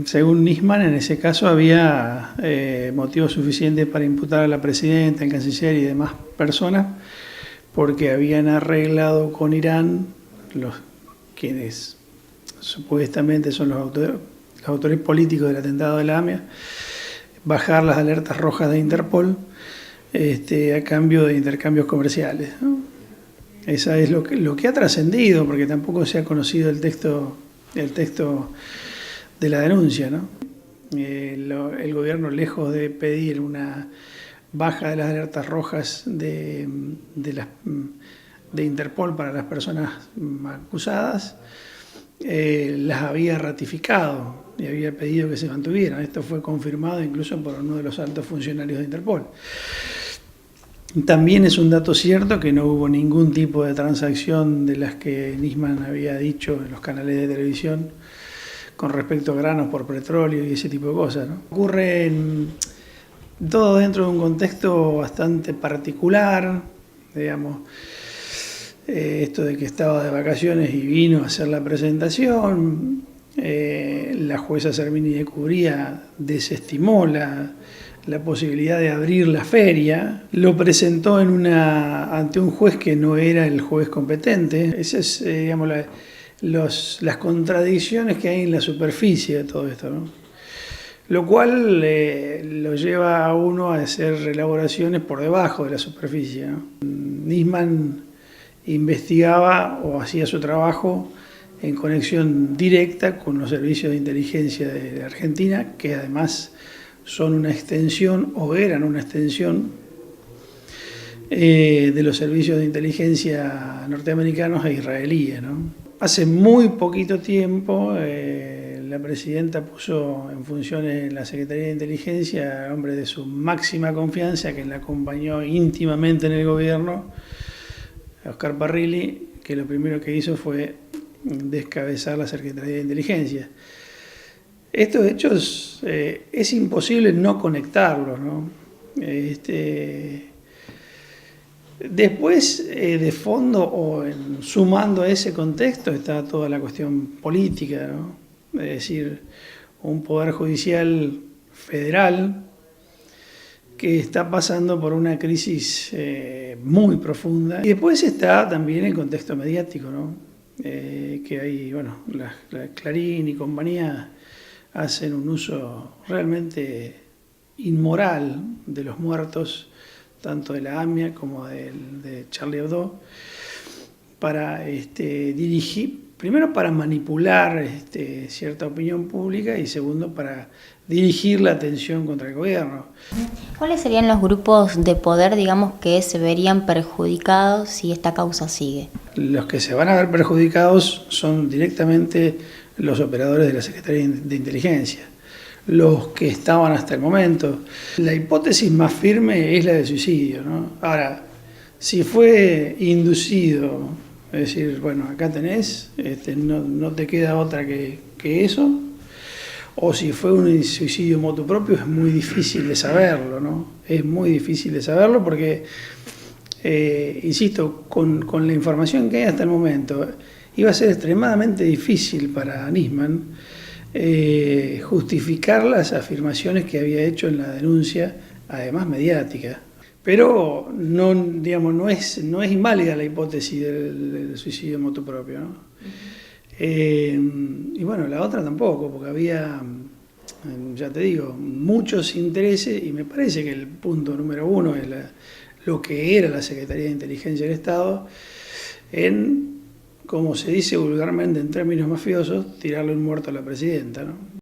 Según Nisman, en ese caso había motivos suficientes para imputar a la presidenta, el canciller y demás personas, porque habían arreglado con Irán, quienes supuestamente son los autores políticos del atentado de la AMIA, bajar las alertas rojas de Interpol a cambio de intercambios comerciales, ¿no? Esa es lo que ha trascendido, porque tampoco se ha conocido el texto de la denuncia, ¿no? El gobierno, lejos de pedir una baja de las alertas rojas de Interpol para las personas acusadas, las había ratificado y había pedido que se mantuvieran. Esto fue confirmado incluso por uno de los altos funcionarios de Interpol. También es un dato cierto que no hubo ningún tipo de transacción de las que Nisman había dicho en los canales de televisión con respecto a granos por petróleo y ese tipo de cosas, ¿no? Ocurre todo dentro de un contexto bastante particular, digamos, esto de que estaba de vacaciones y vino a hacer la presentación, la jueza Sermini de Cubría desestimó la posibilidad de abrir la feria, lo presentó ante un juez que no era el juez competente. Esas es, digamos, las contradicciones que hay en la superficie de todo esto, ¿no? Lo cual lo lleva a uno a hacer elaboraciones por debajo de la superficie, ¿no? Nisman investigaba o hacía su trabajo en conexión directa con los servicios de inteligencia de Argentina, que además son una extensión o eran una extensión de los servicios de inteligencia norteamericanos e israelíes, ¿no? Hace muy poquito tiempo la presidenta puso en funciones en la Secretaría de Inteligencia a hombre de su máxima confianza, que la acompañó íntimamente en el gobierno, Oscar Parrilli, que lo primero que hizo fue descabezar la Secretaría de Inteligencia. Estos hechos es imposible no conectarlos, ¿no? Después, de fondo o sumando a ese contexto, está toda la cuestión política, ¿no? Es decir, un poder judicial federal que está pasando por una crisis muy profunda. Y después está también el contexto mediático, ¿no? Que hay, bueno, la Clarín y compañía hacen un uso realmente inmoral de los muertos, tanto de la AMIA como de Charlie Hebdo, para dirigir, primero para manipular cierta opinión pública y segundo para dirigir la atención contra el gobierno. ¿Cuáles serían los grupos de poder, digamos, que se verían perjudicados si esta causa sigue? Los que se van a ver perjudicados son directamente los operadores de la Secretaría de Inteligencia, los que estaban hasta el momento. La hipótesis más firme es la de suicidio, ¿no? Ahora, si fue inducido, es decir, bueno, acá tenés, no te queda otra que eso, o si fue un suicidio motu propio, es muy difícil de saberlo, ¿no? Es muy difícil de saberlo porque, insisto, con la información que hay hasta el momento, iba a ser extremadamente difícil para Nisman justificar las afirmaciones que había hecho en la denuncia, además mediática. Pero no, digamos, no es inválida la hipótesis del suicidio motu propio, ¿no? Y bueno, la otra tampoco, porque había, ya te digo, muchos intereses, y me parece que el punto número uno es lo que era la Secretaría de Inteligencia del Estado, en, como se dice vulgarmente en términos mafiosos, tirarle un muerto a la presidenta, ¿no?